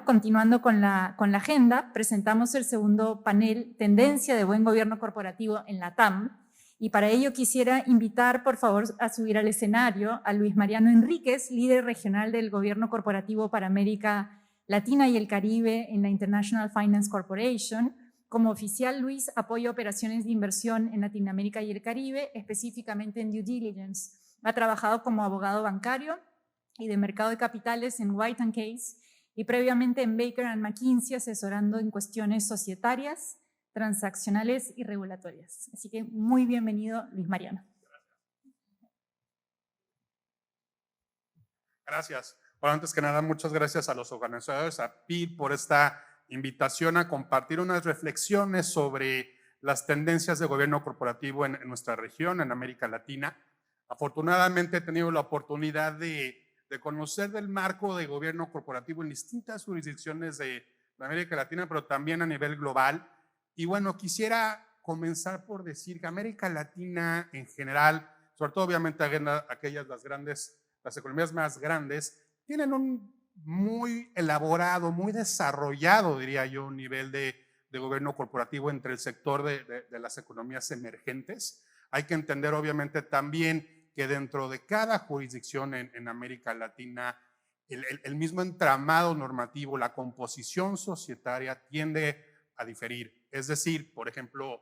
continuando con la agenda, presentamos el segundo panel, Tendencia de Buen Gobierno Corporativo en la TAM, y para ello quisiera invitar, por favor, a subir al escenario a Luis Mariano Enríquez, líder regional del Gobierno Corporativo para América Latina y el Caribe en la International Finance Corporation. Como oficial, Luis apoya operaciones de inversión en Latinoamérica y el Caribe, específicamente en due diligence. Ha trabajado como abogado bancario y de mercado de capitales en White & Case y previamente en Baker & McKinsey, asesorando en cuestiones societarias, transaccionales y regulatorias. Así que muy bienvenido, Luis Mariano. Gracias. Bueno, antes que nada, muchas gracias a los organizadores, a PIB, por esta invitación a compartir unas reflexiones sobre las tendencias de gobierno corporativo en nuestra región, en América Latina. Afortunadamente he tenido la oportunidad de conocer del marco de gobierno corporativo en distintas jurisdicciones de América Latina, pero también a nivel global. Y bueno, quisiera comenzar por decir que América Latina en general, sobre todo obviamente aquellas las economías más grandes, tienen un muy elaborado, muy desarrollado, diría yo, nivel de gobierno corporativo entre el sector de las economías emergentes. Hay que entender obviamente también que dentro de cada jurisdicción en América Latina, el mismo entramado normativo, la composición societaria tiende a diferir. Es decir, por ejemplo,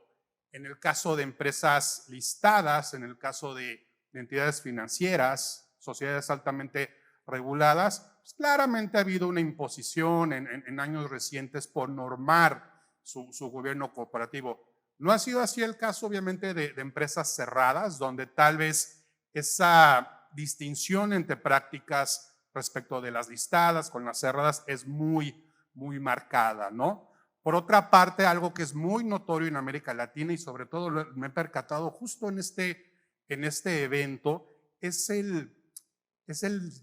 en el caso de empresas listadas, en el caso de entidades financieras, sociedades altamente reguladas, pues claramente ha habido una imposición en años recientes por normar su gobierno corporativo. No ha sido así el caso, obviamente, de empresas cerradas, donde tal vez esa distinción entre prácticas respecto de las listadas con las cerradas es muy marcada, ¿no? Por otra parte, algo que es muy notorio en América Latina y sobre todo me he percatado justo en este evento es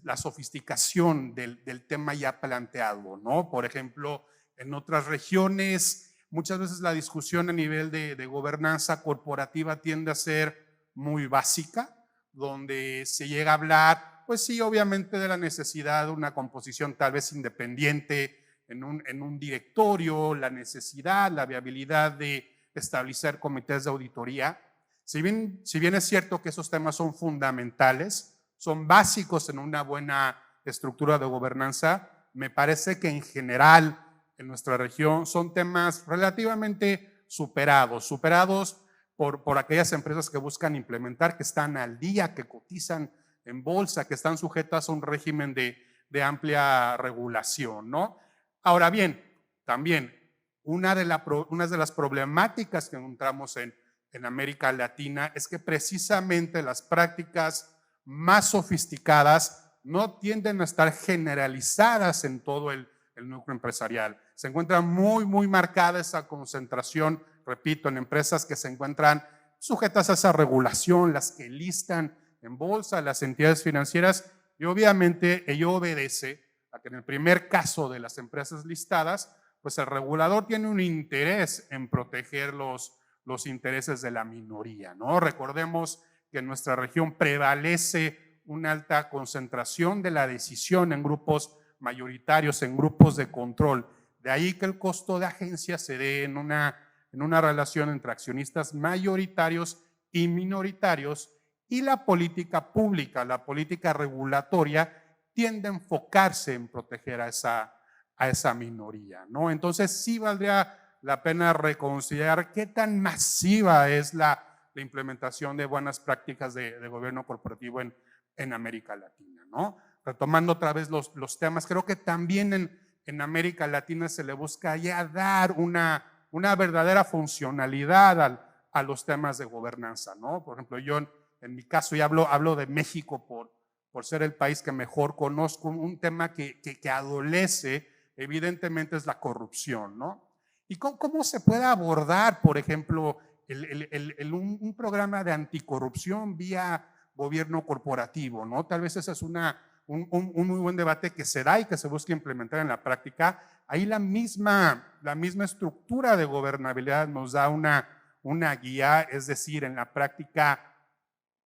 la sofisticación del tema ya planteado, ¿no? Por ejemplo, en otras regiones, muchas veces la discusión a nivel de gobernanza corporativa tiende a ser muy básica, donde se llega a hablar, pues sí, obviamente de la necesidad de una composición tal vez independiente en un directorio, la necesidad, la viabilidad de establecer comités de auditoría. Si bien es cierto que esos temas son fundamentales, son básicos en una buena estructura de gobernanza, me parece que en general en nuestra región son temas relativamente superados por aquellas empresas que buscan implementar, que están al día, que cotizan en bolsa, que están sujetas a un régimen de amplia regulación, ¿no? Ahora bien, también una de las problemáticas que encontramos en América Latina es que precisamente las prácticas más sofisticadas no tienden a estar generalizadas en todo el núcleo empresarial. Se encuentra muy marcada esa concentración, repito, en empresas que se encuentran sujetas a esa regulación, las que listan en bolsa, las entidades financieras, y obviamente ello obedece a que en el primer caso de las empresas listadas, pues el regulador tiene un interés en proteger los intereses de la minoría, ¿no? Recordemos que en nuestra región prevalece una alta concentración de la decisión en grupos mayoritarios, en grupos de control. De ahí que el costo de agencia se dé en una relación entre accionistas mayoritarios y minoritarios, y la política pública, la política regulatoria, tiende a enfocarse en proteger a esa minoría, ¿no? Entonces sí valdría la pena reconsiderar qué tan masiva es la implementación de buenas prácticas de gobierno corporativo en América Latina, ¿no? Retomando otra vez los temas, creo que también en América Latina se le busca ya dar una verdadera funcionalidad a los temas de gobernanza, ¿no? Por ejemplo, yo en mi caso ya hablo de México por ser el país que mejor conozco, un tema que adolece evidentemente es la corrupción, ¿no? ¿Y cómo se puede abordar, por ejemplo, un programa de anticorrupción vía gobierno corporativo, ¿no? Tal vez ese es un muy buen debate que se da y que se busca implementar en la práctica. Ahí la misma estructura de gobernabilidad nos da una guía, es decir, en la práctica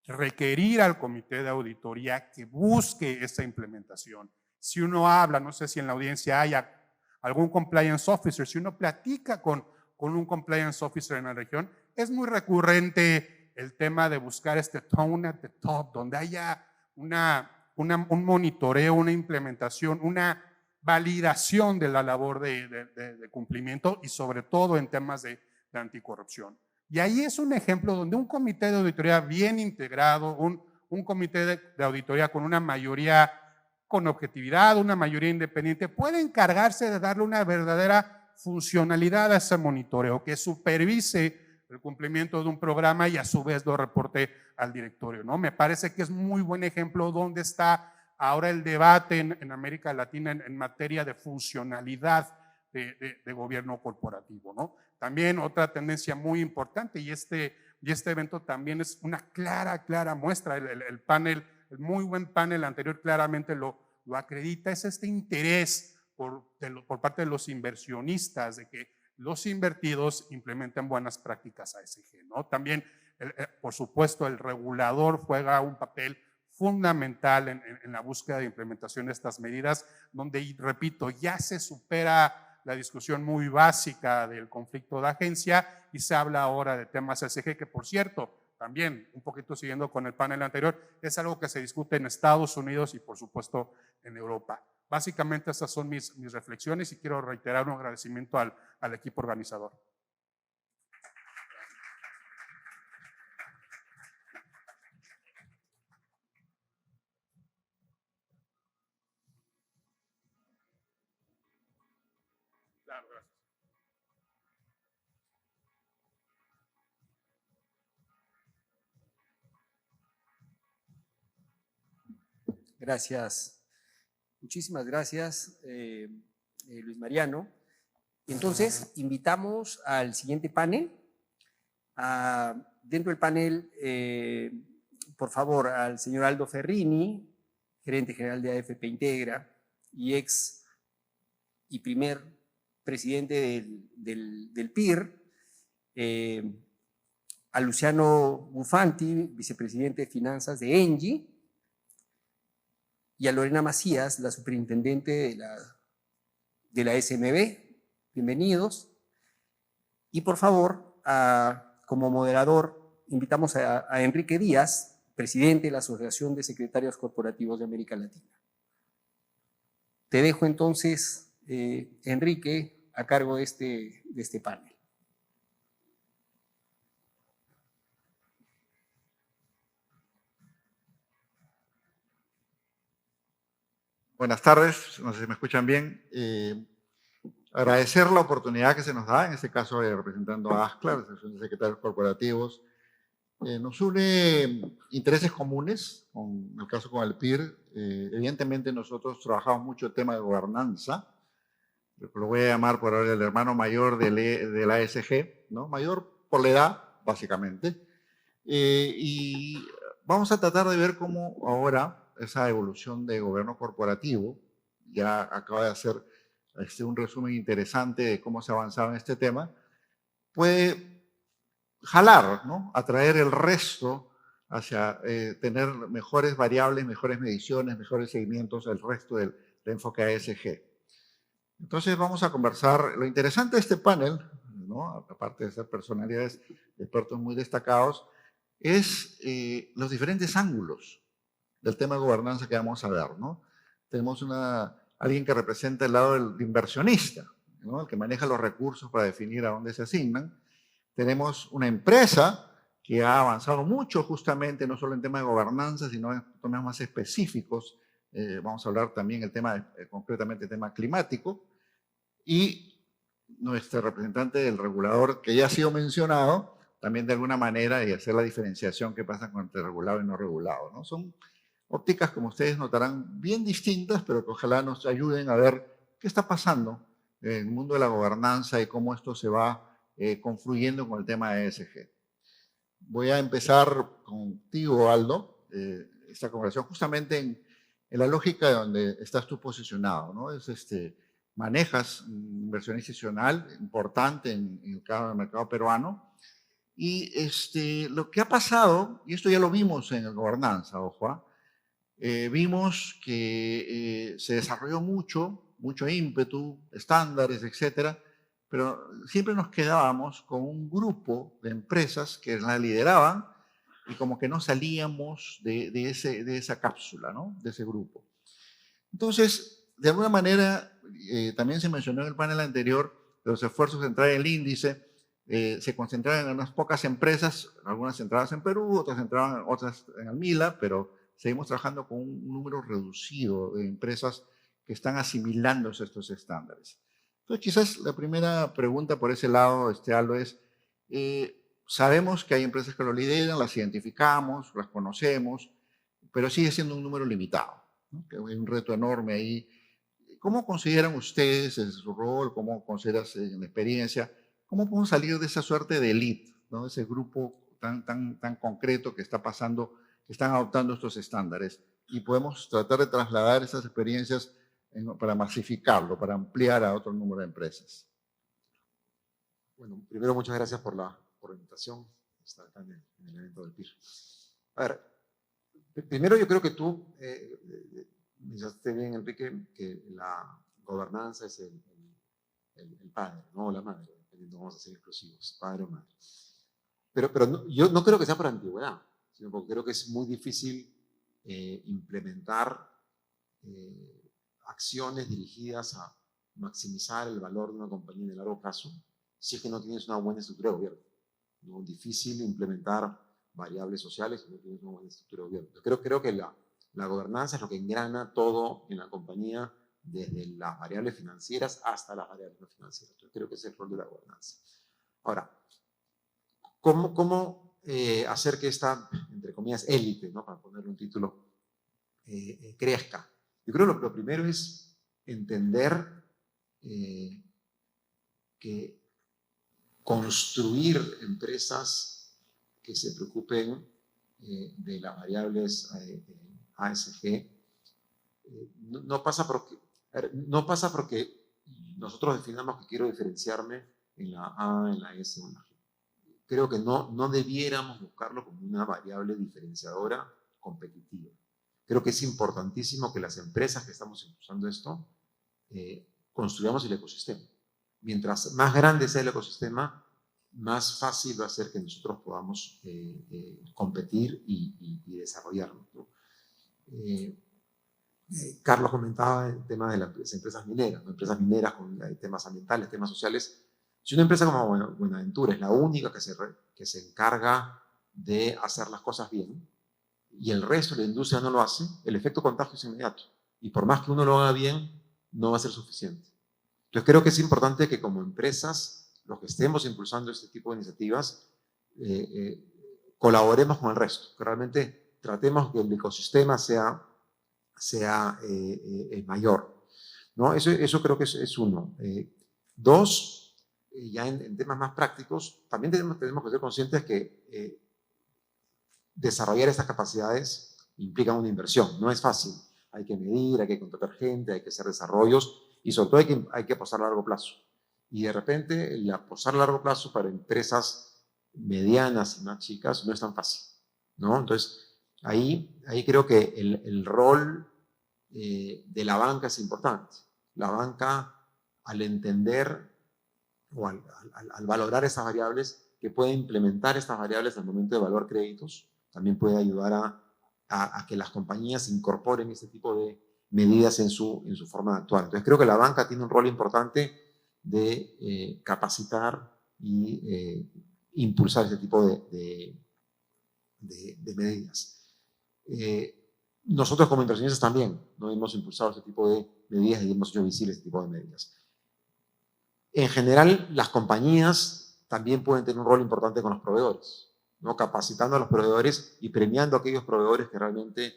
requerir al comité de auditoría que busque esa implementación. Si uno habla, no sé si en la audiencia haya algún compliance officer, si uno platica con un compliance officer en la región, es muy recurrente el tema de buscar este tone at the top, donde haya un monitoreo, una implementación, una validación de la labor de cumplimiento y sobre todo en temas de anticorrupción. Y ahí es un ejemplo donde un comité de auditoría bien integrado, un comité de auditoría con una mayoría con objetividad, una mayoría independiente, puede encargarse de darle una verdadera funcionalidad a ese monitoreo, que supervise el cumplimiento de un programa y a su vez lo reporte al directorio, ¿no? Me parece que es muy buen ejemplo donde está ahora el debate en América Latina en materia de funcionalidad de gobierno corporativo, ¿no? También otra tendencia muy importante, y este evento también es una clara muestra, el panel, el muy buen panel anterior claramente lo acredita, es este interés por parte de los inversionistas de que los invertidos implementen buenas prácticas ASG, ¿no? También, por supuesto, el regulador juega un papel fundamental en la búsqueda de implementación de estas medidas, donde, repito, ya se supera la discusión muy básica del conflicto de agencia y se habla ahora de temas ASG, que por cierto, también un poquito siguiendo con el panel anterior, es algo que se discute en Estados Unidos y por supuesto en Europa. Básicamente estas son mis reflexiones y quiero reiterar un agradecimiento al equipo organizador. Claro, gracias. Gracias. Muchísimas gracias, Luis Mariano. Entonces, invitamos al siguiente panel. Dentro del panel, por favor, al señor Aldo Ferrini, gerente general de AFP Integra y primer presidente del PIR, a Luciano Bufanti, vicepresidente de finanzas de ENGIE, y a Lorena Macías, la superintendente de la SMB. Bienvenidos. Y por favor, como moderador, invitamos a Enrique Díaz, presidente de la Asociación de Secretarios Corporativos de América Latina. Te dejo entonces, Enrique, a cargo de este panel. Buenas tardes, no sé si me escuchan bien. Agradecer la oportunidad que se nos da, en este caso representando a ASCLA, la Asociación de Secretarios Corporativos. Nos une intereses comunes, en el caso con el PIR. Evidentemente nosotros trabajamos mucho el tema de gobernanza, lo voy a llamar por ahora el hermano mayor del ASG, ¿no? Mayor por la edad, básicamente. Y vamos a tratar de ver cómo ahora esa evolución de gobierno corporativo, ya acaba de hacer un resumen interesante de cómo se ha avanzado en este tema, puede jalar, ¿no? Atraer el resto hacia tener mejores variables, mejores mediciones, mejores seguimientos al resto del enfoque ASG. Entonces vamos a conversar. Lo interesante de este panel, ¿no? Aparte de ser personalidades, expertos muy destacados, es los diferentes ángulos del tema de gobernanza que vamos a ver, ¿no? Tenemos alguien que representa el lado del inversionista, ¿no? El que maneja los recursos para definir a dónde se asignan. Tenemos una empresa que ha avanzado mucho justamente, no solo en tema de gobernanza, sino en temas más específicos. Vamos a hablar también concretamente del tema climático. Y nuestro representante del regulador, que ya ha sido mencionado, también de alguna manera, y hacer la diferenciación que pasa entre regulado y no regulado, ¿no? Son ópticas, como ustedes notarán, bien distintas, pero que ojalá nos ayuden a ver qué está pasando en el mundo de la gobernanza y cómo esto se va confluyendo con el tema de ESG. Voy a empezar contigo, Aldo, esta conversación justamente en la lógica de donde estás tú posicionado, ¿no? Manejas inversión institucional importante en el mercado peruano y lo que ha pasado, y esto ya lo vimos en la gobernanza, ojo, vimos que se desarrolló mucho mucho ímpetu, estándares, etcétera, pero siempre nos quedábamos con un grupo de empresas que la lideraban y como que no salíamos de esa cápsula, ¿no? De ese grupo. Entonces, de alguna manera, también se mencionó en el panel anterior, los esfuerzos de entrar en el índice se concentraban en unas pocas empresas, algunas centradas en Perú, otras en Almila, pero seguimos trabajando con un número reducido de empresas que están asimilándose a estos estándares. Entonces, quizás la primera pregunta por ese lado, Aldo, es, sabemos que hay empresas que lo lideran, las identificamos, las conocemos, pero sigue siendo un número limitado, ¿no? Que hay un reto enorme ahí. ¿Cómo consideran ustedes en su rol, cómo consideras en la experiencia, cómo podemos salir de esa suerte de elite, ¿no? Ese grupo tan concreto que está pasando, que están adoptando estos estándares, y podemos tratar de trasladar esas experiencias para masificarlo, para ampliar a otro número de empresas? Bueno, primero muchas gracias por la invitación, estar acá en el evento del PIR. A ver, primero yo creo que tú mencionaste bien, Enrique, que la gobernanza es el padre, no la madre, dependiendo, vamos a ser exclusivos, padre o madre. Pero no, yo no creo que sea por antigüedad, sino porque creo que es muy difícil implementar acciones dirigidas a maximizar el valor de una compañía en el largo plazo si es que no tienes una buena estructura de gobierno. ¿No? Difícil implementar variables sociales si no tienes una buena estructura de gobierno. Creo que la gobernanza es lo que engrana todo en la compañía, desde las variables financieras hasta las variables no financieras. Entonces, creo que ese es el rol de la gobernanza. Ahora, ¿cómo hacer que esta, entre comillas, élite, ¿no? Para ponerle un título, crezca? Yo creo que lo primero es entender que construir empresas que se preocupen de las variables ASG no pasa porque nosotros definamos que quiero diferenciarme en la A, en la S o en la G. Creo que no debiéramos buscarlo como una variable diferenciadora competitiva. Creo que es importantísimo que las empresas que estamos impulsando esto construyamos el ecosistema. Mientras más grande sea el ecosistema, más fácil va a ser que nosotros podamos competir y desarrollarnos, ¿no? Carlos comentaba el tema de las empresas mineras, ¿no? Empresas mineras con temas ambientales, temas sociales. Si una empresa como Buenaventura es la única que se encarga de hacer las cosas bien y el resto de la industria no lo hace, el efecto contagio es inmediato. Y por más que uno lo haga bien, no va a ser suficiente. Entonces creo que es importante que como empresas, los que estemos impulsando este tipo de iniciativas, colaboremos con el resto, que realmente tratemos que el ecosistema sea mayor, ¿no? Eso creo que es uno. Dos, ya en temas más prácticos, también tenemos que ser conscientes que desarrollar estas capacidades implica una inversión, no es fácil. Hay que medir, hay que contratar gente, hay que hacer desarrollos y sobre todo hay que apostar a largo plazo. Y de repente el apostar a largo plazo para empresas medianas y más chicas no es tan fácil, ¿no? Entonces, ahí creo que el rol de la banca es importante. La banca, al entender o al valorar estas variables, que puede implementar estas variables al momento de evaluar créditos, también puede ayudar a que las compañías incorporen este tipo de medidas en su forma de actuar. Entonces creo que la banca tiene un rol importante de capacitar y impulsar este tipo de medidas. Nosotros como inversionistas también no hemos impulsado este tipo de medidas y hemos hecho visible este tipo de medidas. En general, las compañías también pueden tener un rol importante con los proveedores, ¿no? Capacitando a los proveedores y premiando a aquellos proveedores que realmente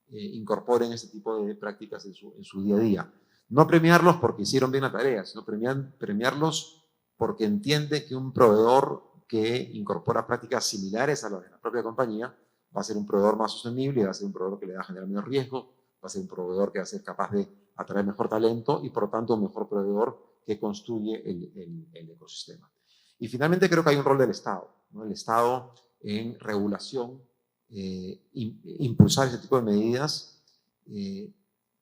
incorporen este tipo de prácticas en su día a día. No premiarlos porque hicieron bien la tarea, sino premiarlos porque entiende que un proveedor que incorpora prácticas similares a las de la propia compañía va a ser un proveedor más sostenible, va a ser un proveedor que le va a generar menos riesgo, va a ser un proveedor que va a ser capaz de atraer mejor talento y, por lo tanto, un mejor proveedor que construye el ecosistema. Y finalmente creo que hay un rol del Estado, ¿no? El Estado en regulación, impulsar ese tipo de medidas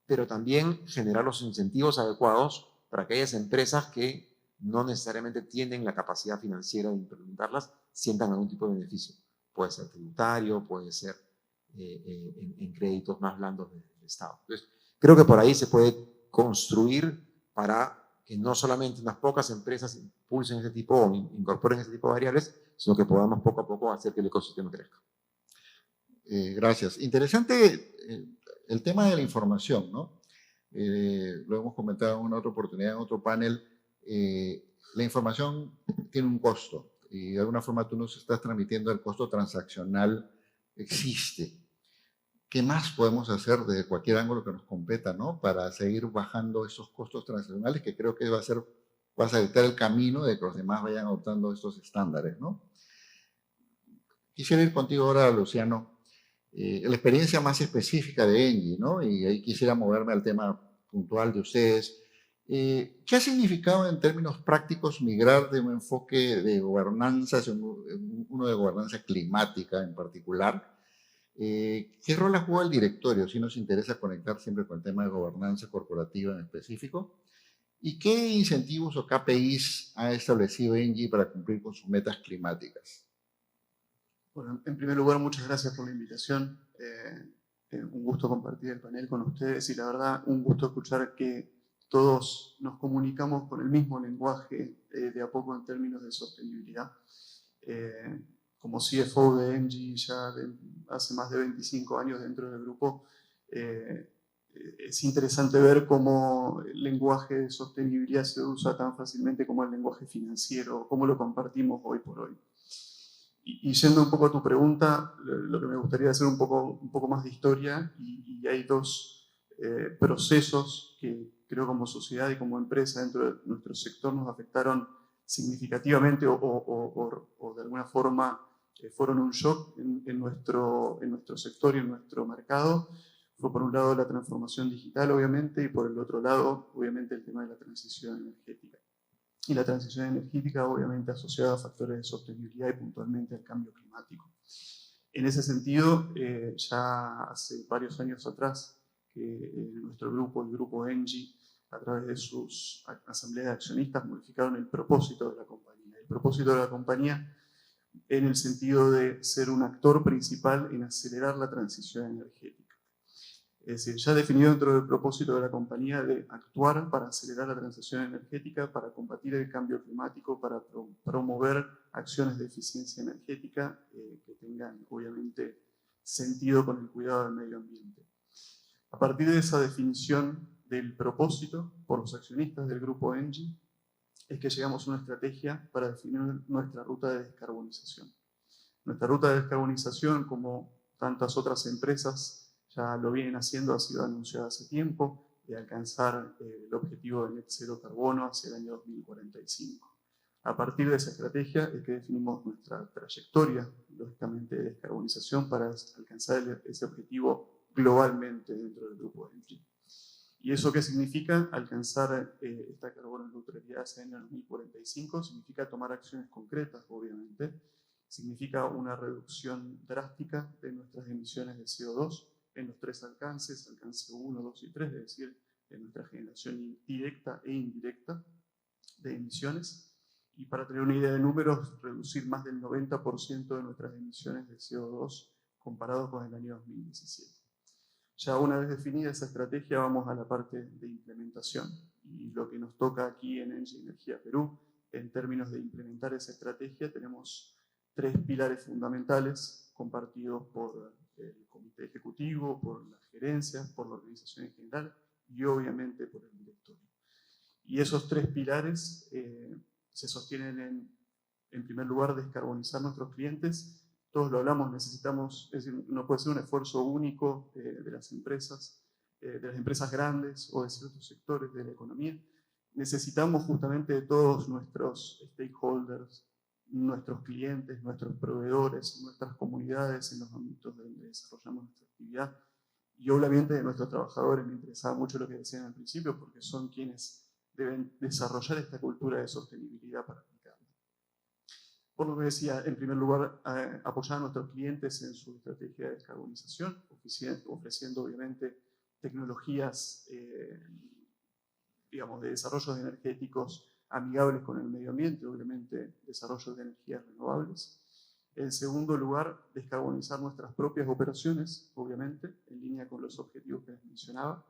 pero también generar los incentivos adecuados para aquellas empresas que no necesariamente tienen la capacidad financiera de implementarlas, sientan algún tipo de beneficio. Puede ser tributario, puede ser en créditos más blandos del Estado. Entonces, creo que por ahí se puede construir para que no solamente unas pocas empresas impulsen ese tipo o incorporen ese tipo de variables, sino que podamos poco a poco hacer que el ecosistema crezca. Gracias. Interesante el tema de la información, ¿no? Lo hemos comentado en una otra oportunidad, en otro panel. La información tiene un costo y de alguna forma tú nos estás transmitiendo el costo transaccional existe. ¿Qué más podemos hacer desde cualquier ángulo que nos competa, ¿no? Para seguir bajando esos costos transaccionales, que creo que va a facilitar el camino de que los demás vayan adoptando estos estándares, ¿no? Quisiera ir contigo ahora, Luciano, la experiencia más específica de Engie, ¿no? Y ahí quisiera moverme al tema puntual de ustedes. ¿Qué ha significado en términos prácticos migrar de un enfoque de gobernanza hacia uno de gobernanza climática en particular? ¿Qué rol ha jugado el directorio? Si nos interesa conectar siempre con el tema de gobernanza corporativa en específico. ¿Y qué incentivos o KPIs ha establecido Engie para cumplir con sus metas climáticas? Bueno, en primer lugar, muchas gracias por la invitación. Un gusto compartir el panel con ustedes y la verdad, un gusto escuchar que todos nos comunicamos con el mismo lenguaje de a poco en términos de sostenibilidad. Como CFO de Engie ya hace más de 25 años dentro del grupo, es interesante ver cómo el lenguaje de sostenibilidad se usa tan fácilmente como el lenguaje financiero, cómo lo compartimos hoy por hoy. Y yendo un poco a tu pregunta, lo que me gustaría hacer un poco más de historia, y hay dos procesos que creo como sociedad y como empresa dentro de nuestro sector nos afectaron significativamente o de alguna forma fueron un shock en nuestro sector y en nuestro mercado. Fue por un lado la transformación digital, obviamente, y por el otro lado, obviamente, el tema de la transición energética. Y la transición energética, obviamente, asociada a factores de sostenibilidad y puntualmente al cambio climático. En ese sentido, ya hace varios años atrás, que nuestro grupo, el grupo Engie, a través de sus asambleas de accionistas, modificaron el propósito de la compañía. El propósito de la compañía en el sentido de ser un actor principal en acelerar la transición energética. Es decir, ya definido dentro del propósito de la compañía de actuar para acelerar la transición energética, para combatir el cambio climático, para promover acciones de eficiencia energética que tengan, obviamente, sentido con el cuidado del medio ambiente. A partir de esa definición del propósito por los accionistas del grupo Engie, es que llegamos a una estrategia para definir nuestra ruta de descarbonización. Nuestra ruta de descarbonización, como tantas otras empresas ya lo vienen haciendo, ha sido anunciada hace tiempo, de alcanzar el objetivo de net cero carbono hacia el año 2045. A partir de esa estrategia es que definimos nuestra trayectoria, lógicamente, de descarbonización para alcanzar ese objetivo globalmente dentro del grupo Engie. ¿Y eso qué significa? Alcanzar esta carbono neutralidad hacia el año 2045 significa tomar acciones concretas, obviamente. Significa una reducción drástica de nuestras emisiones de CO2 en los tres alcances, alcance 1, 2 y 3, es decir, en nuestra generación directa e indirecta de emisiones. Y para tener una idea de números, reducir más del 90% de nuestras emisiones de CO2 comparado con el año 2017. Ya una vez definida esa estrategia, vamos a la parte de implementación. Y lo que nos toca aquí en Engie Energía Perú, en términos de implementar esa estrategia, tenemos tres pilares fundamentales compartidos por el comité ejecutivo, por la gerencia, por la organización en general y obviamente por el directorio. Y esos tres pilares se sostienen en primer lugar, descarbonizar nuestros clientes. Todos lo hablamos, necesitamos, es decir, no puede ser un esfuerzo único de las empresas grandes o de ciertos sectores de la economía. Necesitamos justamente de todos nuestros stakeholders, nuestros clientes, nuestros proveedores, nuestras comunidades en los ámbitos donde desarrollamos nuestra actividad y obviamente de nuestros trabajadores. Me interesaba mucho lo que decían al principio porque son quienes deben desarrollar esta cultura de sostenibilidad para aplicarla. Por lo que decía, en primer lugar, apoyar a nuestros clientes en su estrategia de descarbonización, ofreciendo obviamente tecnologías, digamos, de desarrollos energéticos amigables con el medio ambiente, obviamente desarrollo de energías renovables. En segundo lugar, descarbonizar nuestras propias operaciones, obviamente, en línea con los objetivos que les mencionaba.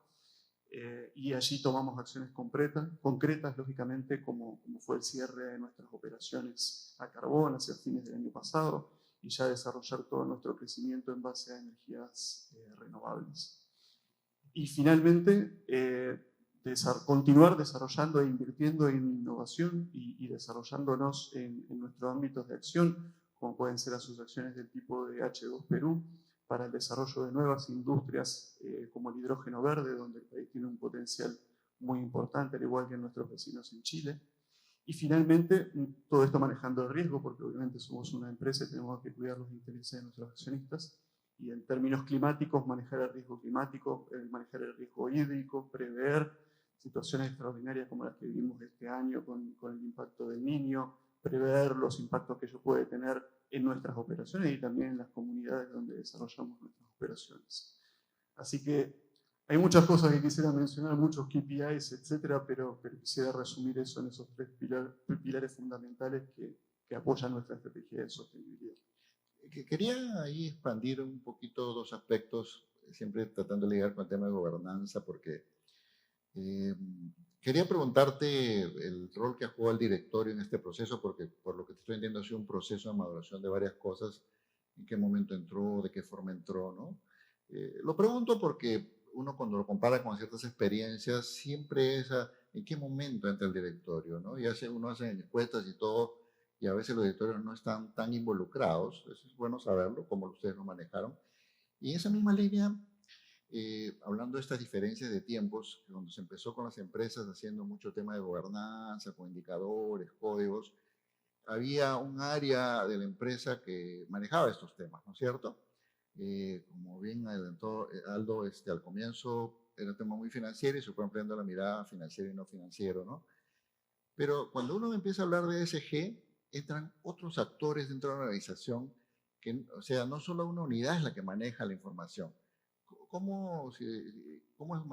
Y allí tomamos acciones concretas, lógicamente, como fue el cierre de nuestras operaciones a carbón hacia fines del año pasado, y ya desarrollar todo nuestro crecimiento en base a energías renovables. Y finalmente, continuar desarrollando e invirtiendo en innovación y desarrollándonos en nuestros ámbitos de acción, como pueden ser asociaciones del tipo de H2 Perú, para el desarrollo de nuevas industrias como el hidrógeno verde, donde el país tiene un potencial muy importante, al igual que en nuestros vecinos en Chile. Y finalmente, todo esto manejando el riesgo, porque obviamente somos una empresa y tenemos que cuidar los intereses de nuestros accionistas. Y en términos climáticos, manejar el riesgo climático, manejar el riesgo hídrico, prever situaciones extraordinarias como las que vivimos este año con el impacto del Niño, prever los impactos que ello puede tener en nuestras operaciones y también en las comunidades donde desarrollamos nuestras operaciones. Así que hay muchas cosas que quisiera mencionar, muchos KPIs, etcétera, pero quisiera resumir eso en esos tres pilares fundamentales que apoyan nuestra estrategia de sostenibilidad. Quería ahí expandir un poquito dos aspectos, siempre tratando de ligar con el tema de gobernanza, porque quería preguntarte el rol que ha jugado el directorio en este proceso, porque por lo que te estoy entendiendo ha sido un proceso de maduración de varias cosas, en qué momento entró, de qué forma entró, ¿no? Lo pregunto porque uno cuando lo compara con ciertas experiencias, siempre es en qué momento entra el directorio, ¿no? Y uno hace encuestas y todo, y a veces los directorios no están tan involucrados, eso es bueno saberlo, como ustedes lo manejaron. Y en esa misma línea, hablando de estas diferencias de tiempos, cuando se empezó con las empresas haciendo mucho tema de gobernanza, con indicadores, códigos, había un área de la empresa que manejaba estos temas, ¿no es cierto? Como bien adelantó Aldo, al comienzo era un tema muy financiero y se fue ampliando la mirada financiera y no financiero, ¿no? Pero cuando uno empieza a hablar de ESG, entran otros actores dentro de la organización, que, o sea, no solo una unidad es la que maneja la información. ¿Cómo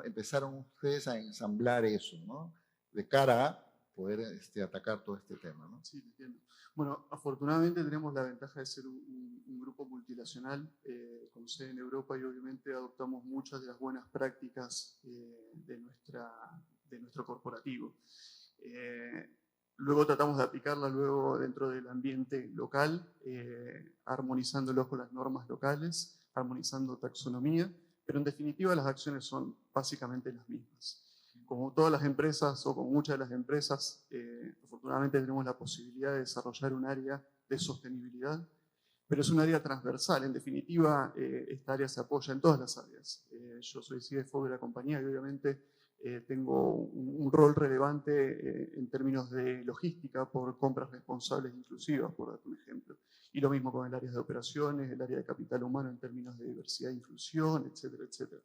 empezaron ustedes a ensamblar eso, ¿no? De cara a poder atacar todo este tema, ¿no? Sí, entiendo. Bueno, afortunadamente tenemos la ventaja de ser un grupo multinacional con sede en Europa y obviamente adoptamos muchas de las buenas prácticas de nuestro corporativo. Luego tratamos de aplicarla luego dentro del ambiente local, armonizándolos con las normas locales, armonizando taxonomía, pero en definitiva las acciones son básicamente las mismas. Como todas las empresas o como muchas de las empresas, afortunadamente tenemos la posibilidad de desarrollar un área de sostenibilidad, pero es un área transversal. En definitiva, esta área se apoya en todas las áreas. Yo soy CFO de la compañía y obviamente tengo un rol relevante en términos de logística por compras responsables inclusivas, por dar un ejemplo. Y lo mismo con el área de operaciones, el área de capital humano en términos de diversidad e inclusión, etcétera, etcétera.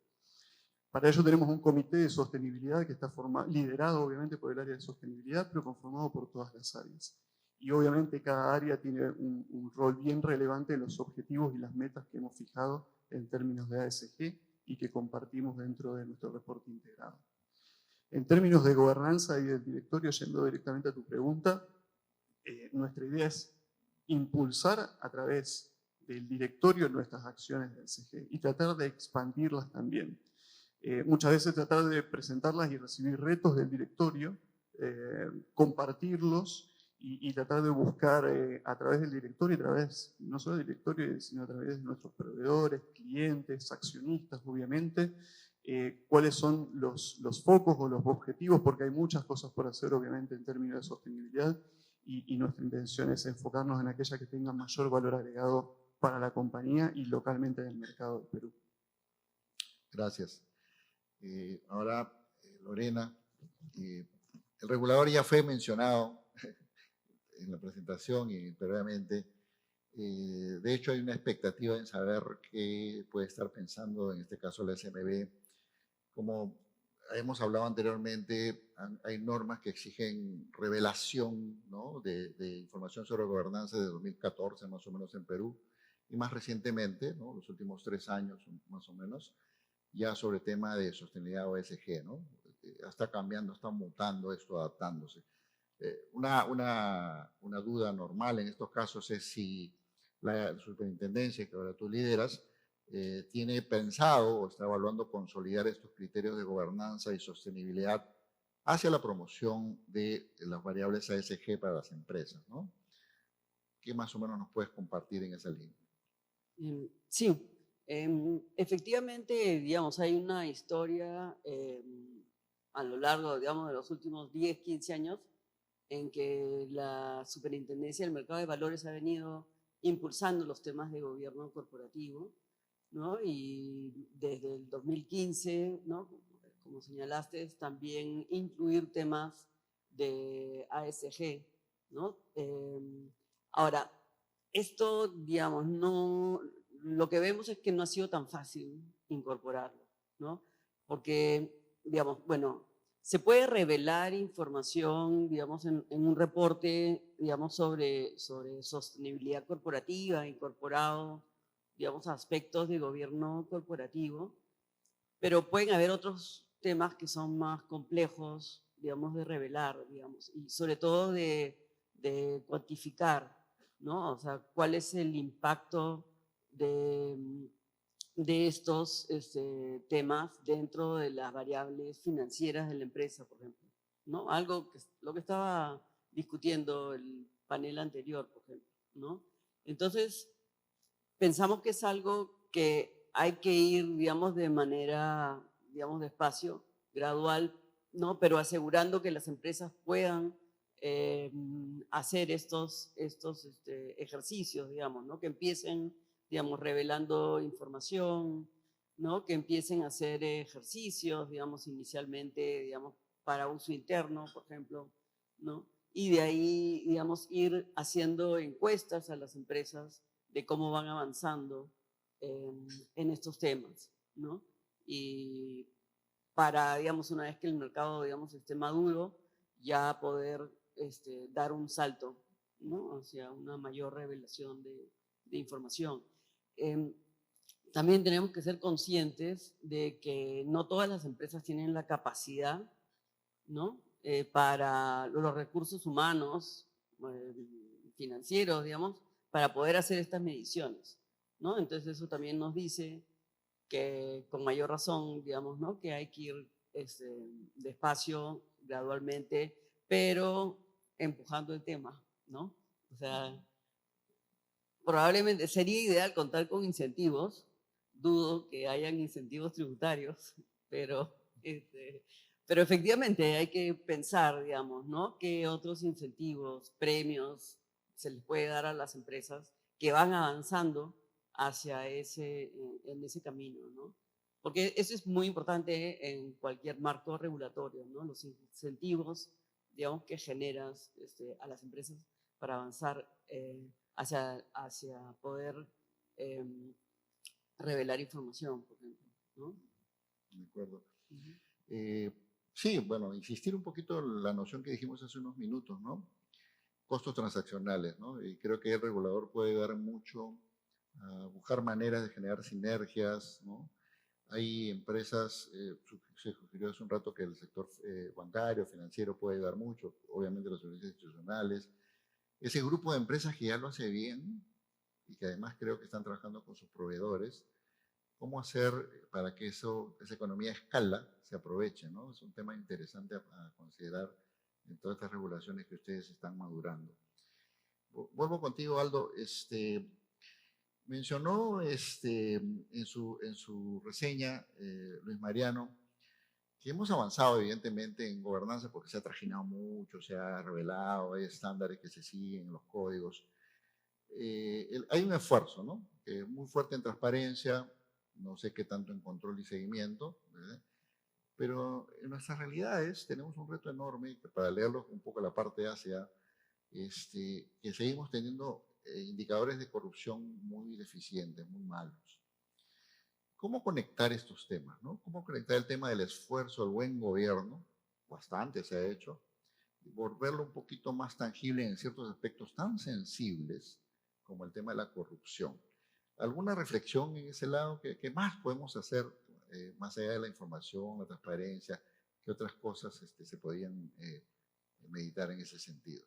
Para ello tenemos un comité de sostenibilidad que está liderado obviamente por el área de sostenibilidad, pero conformado por todas las áreas. Y obviamente cada área tiene un rol bien relevante en los objetivos y las metas que hemos fijado en términos de ASG y que compartimos dentro de nuestro reporte integrado. En términos de gobernanza y del directorio, yendo directamente a tu pregunta, nuestra idea es impulsar a través del directorio nuestras acciones de ASG y tratar de expandirlas también. Muchas veces tratar de presentarlas y recibir retos del directorio, compartirlos y tratar de buscar a través del directorio, no solo del directorio, sino a través de nuestros proveedores, clientes, accionistas, obviamente, cuáles son los focos o los objetivos, porque hay muchas cosas por hacer, obviamente, en términos de sostenibilidad, y nuestra intención es enfocarnos en aquellas que tengan mayor valor agregado para la compañía y localmente en el mercado de Perú. Gracias. Ahora, Lorena, el regulador ya fue mencionado en la presentación y previamente. De hecho, hay una expectativa en saber qué puede estar pensando, en este caso, la SMB. Como hemos hablado anteriormente, hay normas que exigen revelación, ¿no?, de información sobre gobernanza de 2014, más o menos, en Perú, y más recientemente, ¿no?, los últimos 3 años, más o menos, ya sobre tema de sostenibilidad o ESG, ¿no? Está cambiando, está mutando esto, adaptándose. Una duda normal en estos casos es si la superintendencia que ahora tú lideras tiene pensado o está evaluando consolidar estos criterios de gobernanza y sostenibilidad hacia la promoción de las variables ESG para las empresas, ¿no? ¿Qué más o menos nos puedes compartir en esa línea? Sí, efectivamente, digamos, hay una historia a lo largo, digamos, de los últimos 10, 15 años en que la Superintendencia del Mercado de Valores ha venido impulsando los temas de gobierno corporativo, ¿no? Y desde el 2015, ¿no? Como señalaste, también incluir temas de ASG, ¿no? Ahora, esto, digamos, no, lo que vemos es que no ha sido tan fácil incorporarlo, ¿no? Porque, digamos, bueno, se puede revelar información, digamos, en un reporte, digamos, sobre sostenibilidad corporativa, incorporado, digamos, aspectos de gobierno corporativo, pero pueden haber otros temas que son más complejos, digamos, de revelar, digamos, y sobre todo de cuantificar, ¿no? O sea, cuál es el impacto de estos temas dentro de las variables financieras de la empresa, por ejemplo, ¿no? Algo que lo que estaba discutiendo el panel anterior, por ejemplo, ¿no? Entonces, pensamos que es algo que hay que ir, digamos, de manera, digamos, despacio, gradual, ¿no? Pero asegurando que las empresas puedan hacer estos ejercicios, digamos, ¿no? Que empiecen, digamos, revelando información, ¿no? Que empiecen a hacer ejercicios, digamos, inicialmente, digamos, para uso interno, por ejemplo, ¿no? Y de ahí, digamos, ir haciendo encuestas a las empresas de cómo van avanzando en estos temas, ¿no? Y para, digamos, una vez que el mercado, digamos, esté maduro, ya poder dar un salto, ¿no? Hacia una mayor revelación de información. También tenemos que ser conscientes de que no todas las empresas tienen la capacidad, ¿no? Para los recursos humanos, financieros, digamos, para poder hacer estas mediciones, ¿no? Entonces eso también nos dice que con mayor razón, digamos, ¿no? Que hay que ir despacio, gradualmente, pero empujando el tema, ¿no? O sea, probablemente sería ideal contar con incentivos, dudo que hayan incentivos tributarios, pero efectivamente hay que pensar, digamos, ¿no? ¿Qué otros incentivos, premios se les puede dar a las empresas que van avanzando hacia en ese camino, ¿no? Porque eso es muy importante en cualquier marco regulatorio, ¿no? Los incentivos, digamos, que generas a las empresas para avanzar hacia poder revelar información, por ejemplo, ¿no? De acuerdo. Sí, bueno, insistir un poquito en la noción que dijimos hace unos minutos, ¿no? Costos transaccionales, ¿no? Y creo que el regulador puede ayudar mucho a buscar maneras de generar sinergias, ¿no? Hay empresas, se sugirió hace un rato que el sector bancario, financiero puede ayudar mucho, obviamente los servicios institucionales. Ese grupo de empresas que ya lo hace bien y que además creo que están trabajando con sus proveedores, ¿cómo hacer para que esa economía a escala se aproveche, ¿no? Es un tema interesante a considerar en todas estas regulaciones que ustedes están madurando. Vuelvo contigo, Aldo. Mencionó en su reseña, Luis Mariano, que hemos avanzado evidentemente en gobernanza porque se ha trajinado mucho, se ha revelado, hay estándares que se siguen en los códigos. Hay un esfuerzo, ¿no? Muy fuerte en transparencia, no sé qué tanto en control y seguimiento, ¿verdad? Pero en nuestras realidades tenemos un reto enorme, que para leerlo un poco la parte hacia, que seguimos teniendo indicadores de corrupción muy deficientes, muy malos. ¿Cómo conectar estos temas, ¿no? ¿Cómo conectar el tema del esfuerzo, del buen gobierno? Bastante se ha hecho. Y volverlo un poquito más tangible en ciertos aspectos tan sensibles como el tema de la corrupción. ¿Alguna reflexión en ese lado? ¿Qué más podemos hacer más allá de la información, la transparencia, ¿qué otras cosas se podían meditar en ese sentido?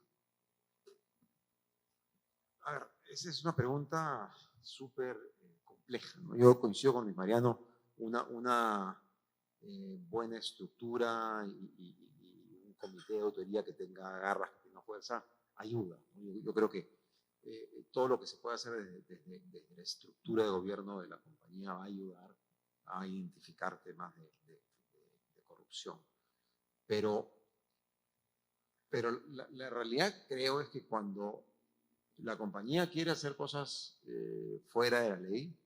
A ver, esa es una pregunta súper compleja, ¿no? Yo coincido con Luis Mariano, una buena estructura y un comité de autoría que tenga garras, que tenga fuerza, ayuda, ¿no? Yo creo que todo lo que se puede hacer desde la estructura de gobierno de la compañía va a ayudar a identificar temas de corrupción. Pero la realidad creo es que cuando la compañía quiere hacer cosas fuera de la ley,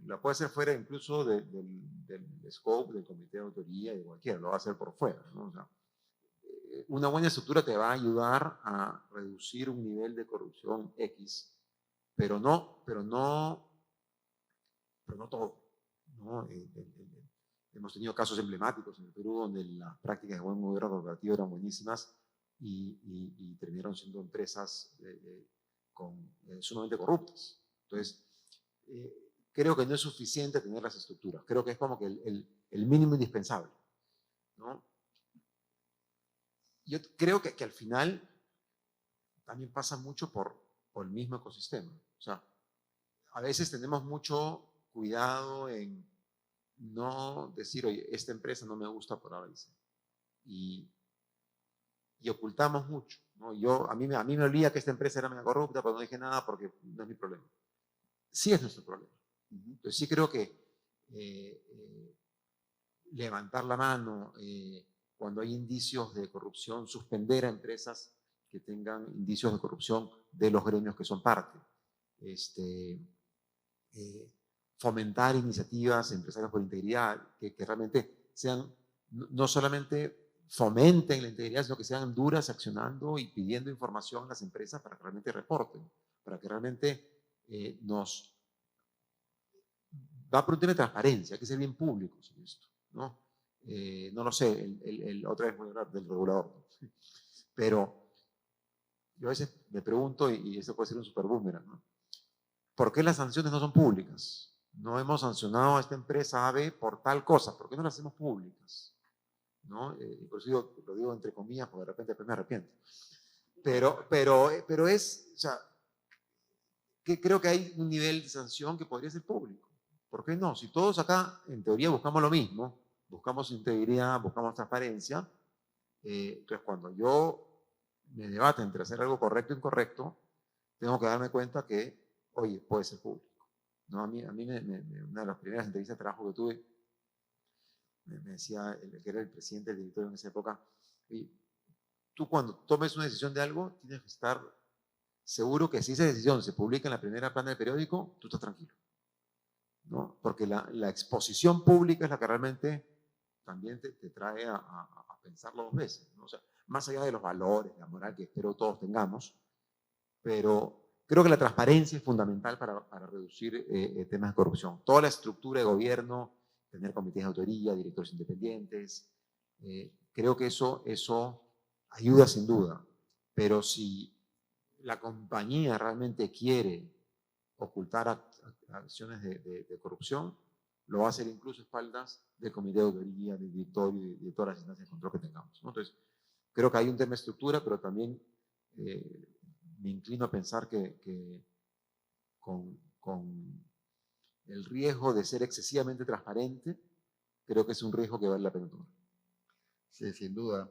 la puede hacer fuera incluso del scope del comité de autoría y de cualquiera, lo va a hacer por fuera, ¿no? O sea, una buena estructura te va a ayudar a reducir un nivel de corrupción X, pero no todo, ¿no? Hemos tenido casos emblemáticos en el Perú donde las prácticas de buen gobierno corporativo eran buenísimas y terminaron siendo empresas sumamente corruptas. Entonces, creo que no es suficiente tener las estructuras. Creo que es como que el mínimo indispensable, ¿no? Yo creo que al final también pasa mucho por el mismo ecosistema. O sea, a veces tenemos mucho cuidado en no decir, oye, esta empresa no me gusta por ahora, dice. Y ocultamos mucho, ¿no? A mí me olía que esta empresa era media corrupta, pero no dije nada porque no es mi problema. Sí es nuestro problema. Entonces sí creo que levantar la mano cuando hay indicios de corrupción, suspender a empresas que tengan indicios de corrupción de los gremios que son parte, fomentar iniciativas empresariales por integridad que realmente sean, no solamente fomenten la integridad, sino que sean duras accionando y pidiendo información a las empresas para que realmente reporten, para que realmente nos va por un tema de transparencia, hay que ser bien públicos en esto, ¿no? No lo sé, otra vez voy a hablar del regulador, ¿no? Pero yo a veces me pregunto, y eso puede ser un super boomerang, ¿no? ¿Por qué las sanciones no son públicas? No hemos sancionado a esta empresa AB por tal cosa, ¿por qué no las hacemos públicas? ¿No? Por eso lo digo entre comillas, porque de repente después me arrepiento. Pero es, o sea, que creo que hay un nivel de sanción que podría ser público. ¿Por qué no? Si todos acá, en teoría, buscamos lo mismo, buscamos integridad, buscamos transparencia, entonces cuando yo me debate entre hacer algo correcto o incorrecto, tengo que darme cuenta que, oye, puede ser público, ¿no? A mí una de las primeras entrevistas de trabajo que tuve, me decía, que era el presidente del directorio en esa época, y tú cuando tomes una decisión de algo, tienes que estar seguro que si esa decisión se publica en la primera plana del periódico, tú estás tranquilo, ¿no? Porque la exposición pública es la que realmente también te trae a pensarlo dos veces, ¿no? O sea, más allá de los valores, la moral que espero todos tengamos, pero creo que la transparencia es fundamental para reducir temas de corrupción. Toda la estructura de gobierno, tener comités de autoría, directores independientes, creo que eso ayuda sin duda, pero si la compañía realmente quiere ocultar acciones de corrupción, lo va a hacer incluso a espaldas del comité de autoría, del directorio y de todas las instancias de control que tengamos, ¿no? Entonces, creo que hay un tema de estructura, pero también me inclino a pensar que con el riesgo de ser excesivamente transparente, creo que es un riesgo que vale la pena tomar. Sí, sin duda.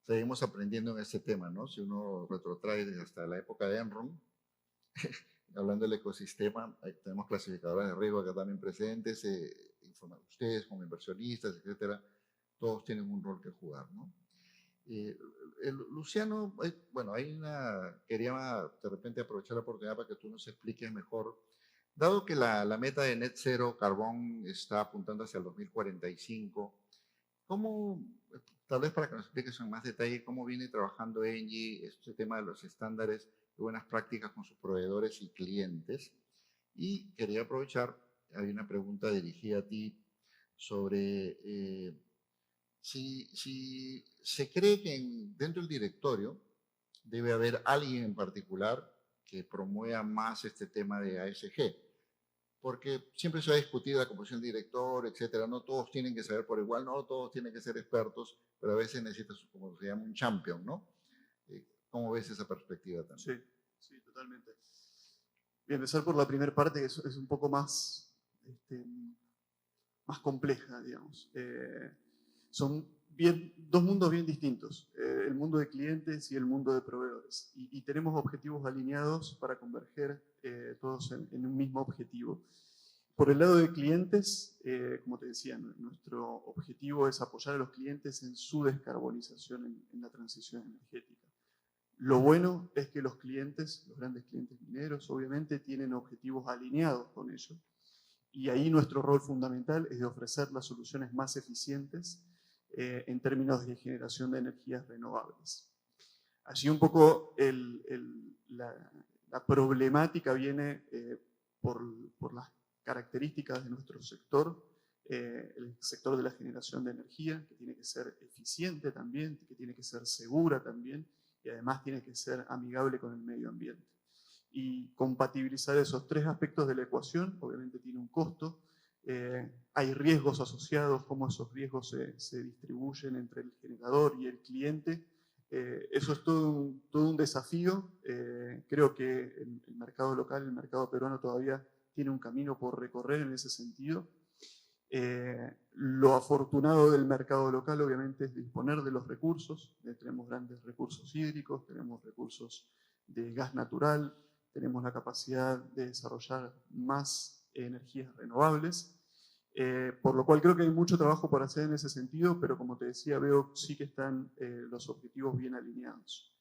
Seguimos aprendiendo en este tema, ¿no? Si uno retrotrae desde hasta la época de Enron, hablando del ecosistema, tenemos clasificadoras de riesgo acá también presentes, ustedes como inversionistas, etcétera, todos tienen un rol que jugar, ¿no? Luciano, bueno, quería de repente aprovechar la oportunidad para que tú nos expliques mejor, dado que la meta de net cero carbón está apuntando hacia el 2045, ¿cómo, tal vez para que nos expliques en más detalle, cómo viene trabajando Engie este tema de los estándares de buenas prácticas con sus proveedores y clientes? Y quería aprovechar, hay una pregunta dirigida a ti sobre si se cree que dentro del directorio debe haber alguien en particular que promueva más este tema de ASG. porque siempre se ha discutido la composición del director, etcétera. No todos tienen que saber por igual, no todos tienen que ser expertos, pero a veces necesitas, como se llama, un champion, ¿no? ¿Cómo ves esa perspectiva también? Sí, sí, totalmente. Voy a empezar por la primera parte, que es un poco más, más compleja, digamos. Son dos mundos bien distintos, el mundo de clientes y el mundo de proveedores. Y tenemos objetivos alineados para converger todos en un mismo objetivo. Por el lado de clientes, como te decía, nuestro objetivo es apoyar a los clientes en su descarbonización en la transición energética. Lo bueno es que los clientes, los grandes clientes mineros, obviamente tienen objetivos alineados con ello. Y ahí nuestro rol fundamental es de ofrecer las soluciones más eficientes en términos de generación de energías renovables. Allí un poco la problemática viene por las características de nuestro sector, el sector de la generación de energía, que tiene que ser eficiente también, que tiene que ser segura también, y además tiene que ser amigable con el medio ambiente. Y compatibilizar esos tres aspectos de la ecuación, obviamente tiene un costo, hay riesgos asociados, cómo esos riesgos se distribuyen entre el generador y el cliente. Eso es todo un desafío. Creo que el mercado local, el mercado peruano todavía tiene un camino por recorrer en ese sentido. Lo afortunado del mercado local obviamente es disponer de los recursos. Tenemos grandes recursos hídricos, tenemos recursos de gas natural, tenemos la capacidad de desarrollar más energías renovables, por lo cual creo que hay mucho trabajo por hacer en ese sentido, pero como te decía, veo sí que están los objetivos bien alineados.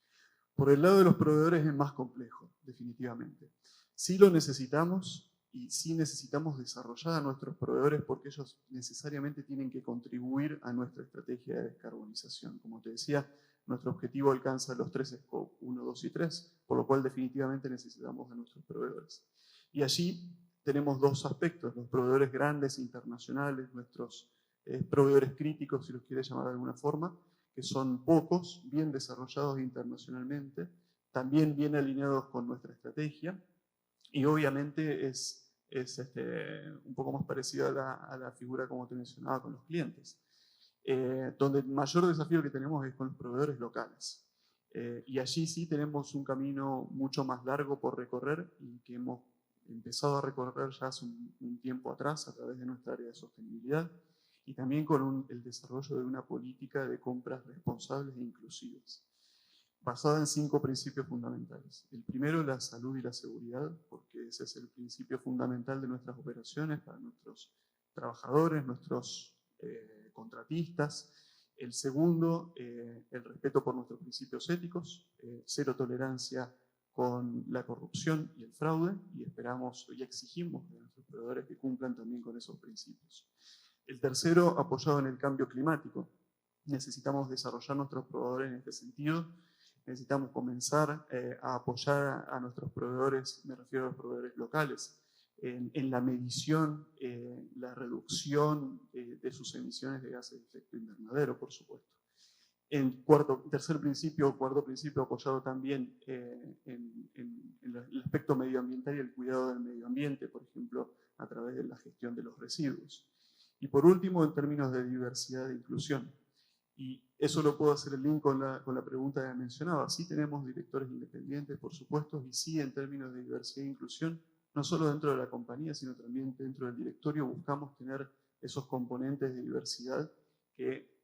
Por el lado de los proveedores es más complejo, definitivamente. Sí lo necesitamos y sí necesitamos desarrollar a nuestros proveedores porque ellos necesariamente tienen que contribuir a nuestra estrategia de descarbonización. Como te decía, nuestro objetivo alcanza los 3 Scope 1, 2 y 3, por lo cual definitivamente necesitamos a nuestros proveedores. Y allí tenemos dos aspectos, los proveedores grandes internacionales, nuestros proveedores críticos, si los quieres llamar de alguna forma, que son pocos, bien desarrollados internacionalmente, también bien alineados con nuestra estrategia, y obviamente es un poco más parecido a la figura, como te mencionaba, con los clientes. Donde el mayor desafío que tenemos es con los proveedores locales. Y allí sí tenemos un camino mucho más largo por recorrer y que hemos empezado a recorrer ya hace un tiempo atrás a través de nuestra área de sostenibilidad y también con el desarrollo de una política de compras responsables e inclusivas, basada en 5 principios fundamentales. El primero, la salud y la seguridad, porque ese es el principio fundamental de nuestras operaciones para nuestros trabajadores, nuestros contratistas. El segundo, el respeto por nuestros principios éticos, cero tolerancia con la corrupción y el fraude, y esperamos y exigimos de nuestros proveedores que cumplan también con esos principios. El tercero, apoyado en el cambio climático. Necesitamos desarrollar nuestros proveedores en este sentido. Necesitamos comenzar a apoyar a nuestros proveedores, me refiero a los proveedores locales, en la medición, la reducción de sus emisiones de gases de efecto invernadero, por supuesto. Cuarto principio, apoyado también en el aspecto medioambiental y el cuidado del medio ambiente, por ejemplo, a través de la gestión de los residuos. Y por último, en términos de diversidad e inclusión. Y eso lo puedo hacer el link con la pregunta que mencionaba. Sí tenemos directores independientes, por supuesto, y sí en términos de diversidad e inclusión, no solo dentro de la compañía, sino también dentro del directorio, buscamos tener esos componentes de diversidad que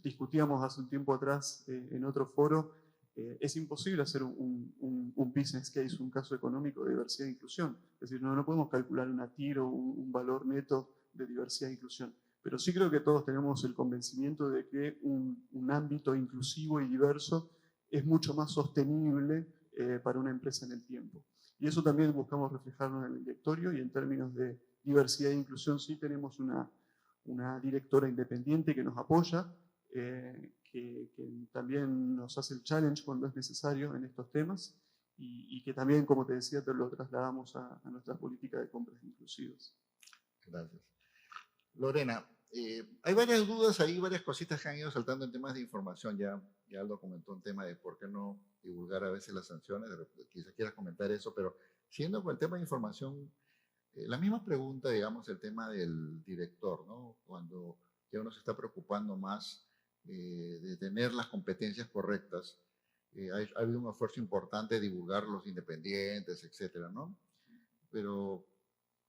discutíamos hace un tiempo atrás en otro foro. Es imposible hacer un business case, un caso económico de diversidad e inclusión. Es decir, no podemos calcular una TIR o un valor neto de diversidad e inclusión. Pero sí creo que todos tenemos el convencimiento de que un ámbito inclusivo y diverso es mucho más sostenible para una empresa en el tiempo. Y eso también buscamos reflejarlo en el directorio, y en términos de diversidad e inclusión sí tenemos una directora independiente que nos apoya, que también nos hace el challenge cuando es necesario en estos temas, y que también, como te decía, te lo trasladamos a nuestra política de compras inclusivas. Gracias. Lorena, hay varias dudas ahí, varias cositas que han ido saltando en temas de información. Ya Aldo comentó un tema de por qué no divulgar a veces las sanciones, quizás quieras comentar eso, pero siguiendo con el tema de información, La misma pregunta, digamos, el tema del director, ¿no? Cuando ya uno se está preocupando más de tener las competencias correctas, ha habido un esfuerzo importante de divulgar los independientes, etcétera, ¿no? Pero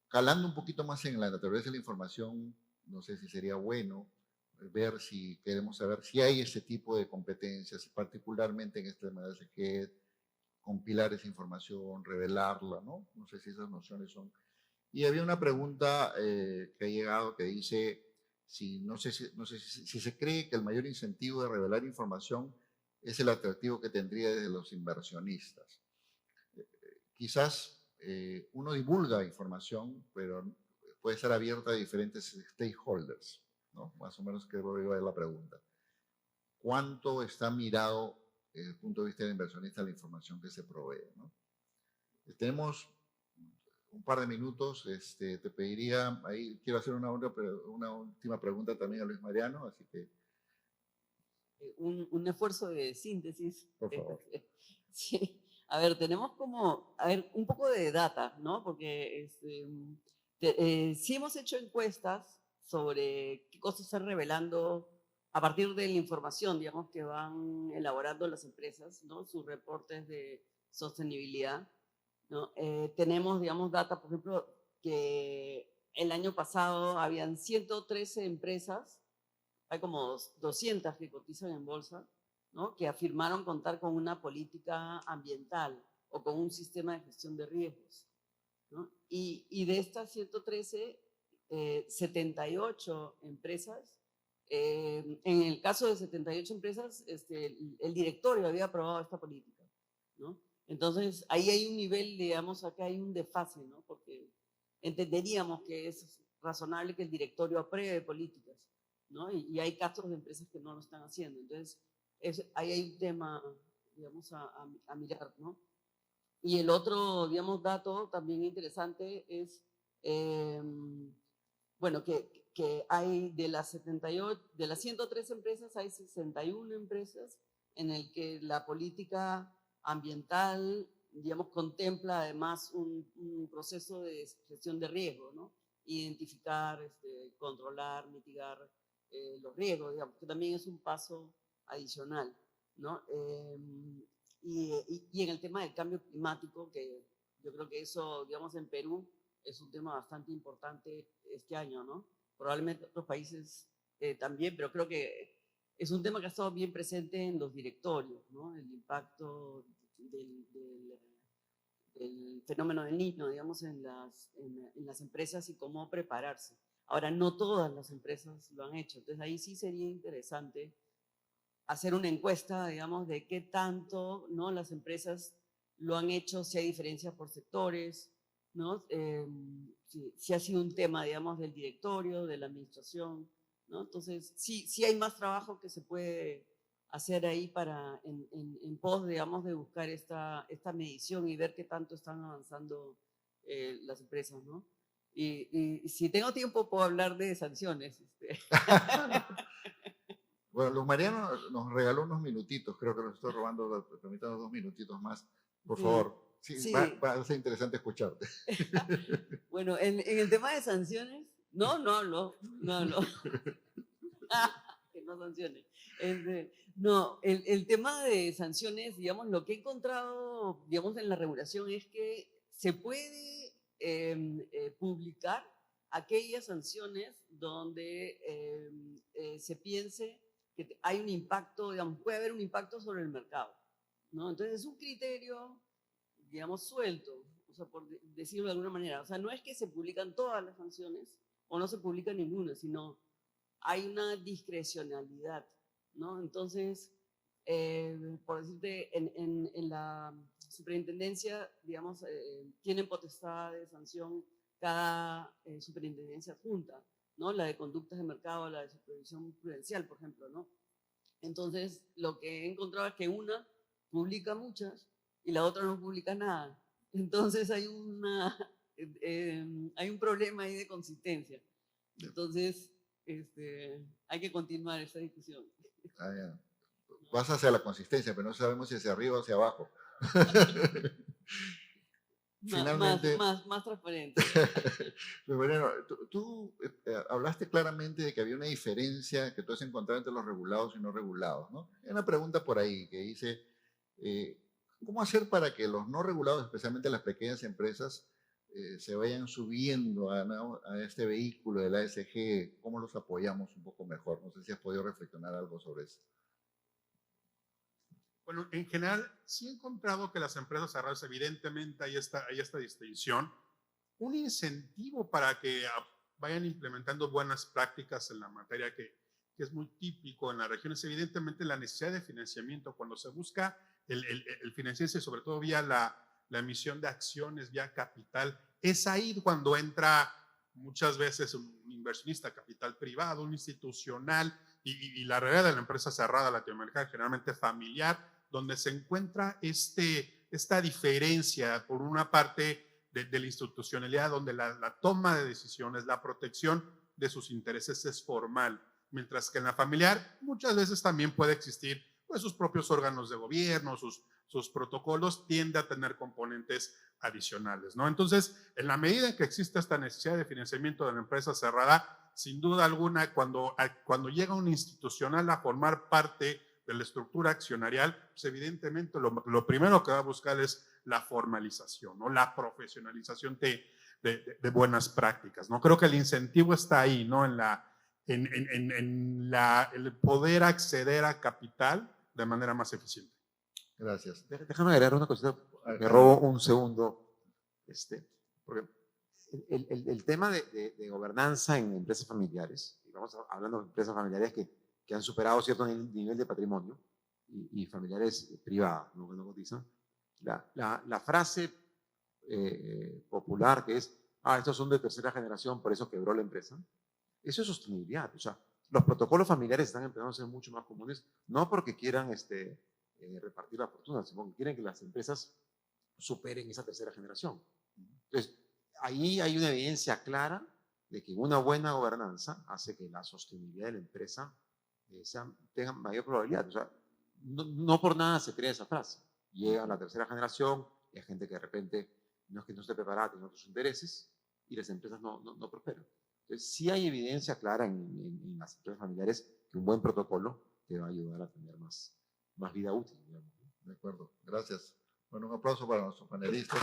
calando un poquito más en la naturaleza de la información, no sé si sería bueno ver si queremos saber si hay ese tipo de competencias, particularmente en este tema de SGED, compilar esa información, revelarla, ¿no? No sé si esas nociones son. Y había una pregunta que ha llegado que dice, no sé si se cree que el mayor incentivo de revelar información es el atractivo que tendría desde los inversionistas. Quizás uno divulga información, pero puede ser abierta a diferentes stakeholders, ¿no? Más o menos creo que va a ser la pregunta. ¿Cuánto está mirado desde el punto de vista del inversionista la información que se provee, ¿no? Tenemos un par de minutos, te pediría, ahí quiero hacer una última pregunta también a Luis Mariano, así que... Un esfuerzo de síntesis. Por favor. Sí. A ver, tenemos como, un poco de data, ¿no? Porque sí hemos hecho encuestas sobre qué cosas están revelando a partir de la información, digamos, que van elaborando las empresas, ¿no? Sus reportes de sostenibilidad, ¿no? Tenemos, digamos, data, por ejemplo, que el año pasado habían 113 empresas, hay como 200 que cotizan en bolsa, ¿no? Que afirmaron contar con una política ambiental o con un sistema de gestión de riesgos, ¿no? Y de estas 113, 78 empresas, en el caso de 78 empresas, el directorio había aprobado esta política, ¿no? Entonces, ahí hay un nivel, digamos, acá hay un desfase, ¿no? Porque entenderíamos que es razonable que el directorio apruebe políticas, ¿no? Y hay casos de empresas que no lo están haciendo. Entonces, ahí hay un tema, digamos, a mirar, ¿no? Y el otro, digamos, dato también interesante es, bueno, que hay de las 103 empresas, hay 61 empresas en el que la política ambiental, digamos, contempla además un proceso de gestión de riesgo, ¿no? Identificar, controlar, mitigar los riesgos, digamos, que también es un paso adicional, ¿no? Y en el tema del cambio climático, que yo creo que eso, digamos, en Perú es un tema bastante importante este año, ¿no? Probablemente otros países también, pero creo que es un tema que ha estado bien presente en los directorios, ¿no? El impacto del fenómeno del Niño, digamos, en las empresas y cómo prepararse. Ahora, no todas las empresas lo han hecho, entonces ahí sí sería interesante hacer una encuesta, digamos, de qué tanto, ¿no? Las empresas lo han hecho, si hay diferencias por sectores, ¿no? Si ha sido un tema, digamos, del directorio, de la administración, ¿no? Entonces, sí hay más trabajo que se puede hacer ahí en pos, digamos, de buscar esta medición y ver qué tanto están avanzando las empresas, ¿no? Y si tengo tiempo puedo hablar de sanciones. Bueno, Luz Mariano nos regaló unos minutitos, creo que nos estoy robando, permítanos 2 minutitos más, por favor. Sí, sí. Va a ser interesante escucharte. Bueno, en el tema de sanciones, no. Que no sancione. No, el tema de sanciones, digamos, lo que he encontrado, digamos, en la regulación es que se puede publicar aquellas sanciones donde se piense que hay un impacto, digamos, puede haber un impacto sobre el mercado, ¿no? Entonces es un criterio, digamos, suelto, o sea, por decirlo de alguna manera. O sea, no es que se publican todas las sanciones o no se publica ninguna, sino hay una discrecionalidad, ¿no? Entonces, por decirte, en la superintendencia, digamos, tienen potestad de sanción cada superintendencia adjunta, ¿no? La de conductas de mercado, la de supervisión prudencial, por ejemplo, ¿no? Entonces, lo que he encontrado es que una publica muchas y la otra no publica nada. Entonces, hay un problema ahí de consistencia. Entonces, hay que continuar esta discusión. Vas hacia la consistencia, pero no sabemos si hacia arriba o hacia abajo. finalmente, más transparente. Luis Mariano, tú hablaste claramente de que había una diferencia que tú has encontrado entre los regulados y no regulados, ¿no? Hay una pregunta por ahí que dice, ¿cómo hacer para que los no regulados, especialmente las pequeñas empresas, se vayan subiendo a este vehículo del ASG? ¿Cómo los apoyamos un poco mejor? No sé si has podido reflexionar algo sobre eso. Bueno, en general, sí he encontrado que las empresas cerradas, evidentemente hay esta distinción. Un incentivo para que vayan implementando buenas prácticas en la materia que es muy típico en las regiones, evidentemente la necesidad de financiamiento. Cuando se busca el financiarse, sobre todo vía la emisión de acciones, vía capital, es ahí cuando entra muchas veces un inversionista, capital privado, un institucional, y la realidad de la empresa cerrada latinoamericana, generalmente familiar, donde se encuentra esta diferencia, por una parte, de la institucionalidad, donde la toma de decisiones, la protección de sus intereses es formal, mientras que en la familiar muchas veces también puede existir pues, sus propios órganos de gobierno, sus protocolos, tiende a tener componentes adicionales, ¿no? Entonces, en la medida en que existe esta necesidad de financiamiento de la empresa cerrada, sin duda alguna, cuando llega un institucional a formar parte de la estructura accionarial, pues evidentemente lo primero que va a buscar es la formalización, ¿no? La profesionalización de buenas prácticas, ¿no? Creo que el incentivo está ahí, ¿no? El poder acceder a capital de manera más eficiente. Gracias. Déjame agregar una cosita, me robo un segundo, porque el tema de gobernanza en empresas familiares, estamos hablando de empresas familiares que han superado cierto nivel de patrimonio y familiares privadas, ¿no? Que no cotizan. La frase popular que es, estos son de tercera generación, por eso quebró la empresa, eso es sostenibilidad. O sea, los protocolos familiares están empezando a ser mucho más comunes, no porque quieran repartir la fortuna, sino porque quieren que las empresas superen esa tercera generación. Entonces, ahí hay una evidencia clara de que una buena gobernanza hace que la sostenibilidad de la empresa tenga mayor probabilidad. O sea, no por nada se crea esa frase. Llega la tercera generación y hay gente que de repente no es que no esté preparada, tiene otros intereses y las empresas no prosperan. Entonces, sí hay evidencia clara en las empresas familiares que un buen protocolo te va a ayudar a tener más vida útil, digamos. De acuerdo, gracias. Bueno, un aplauso para nuestros panelistas.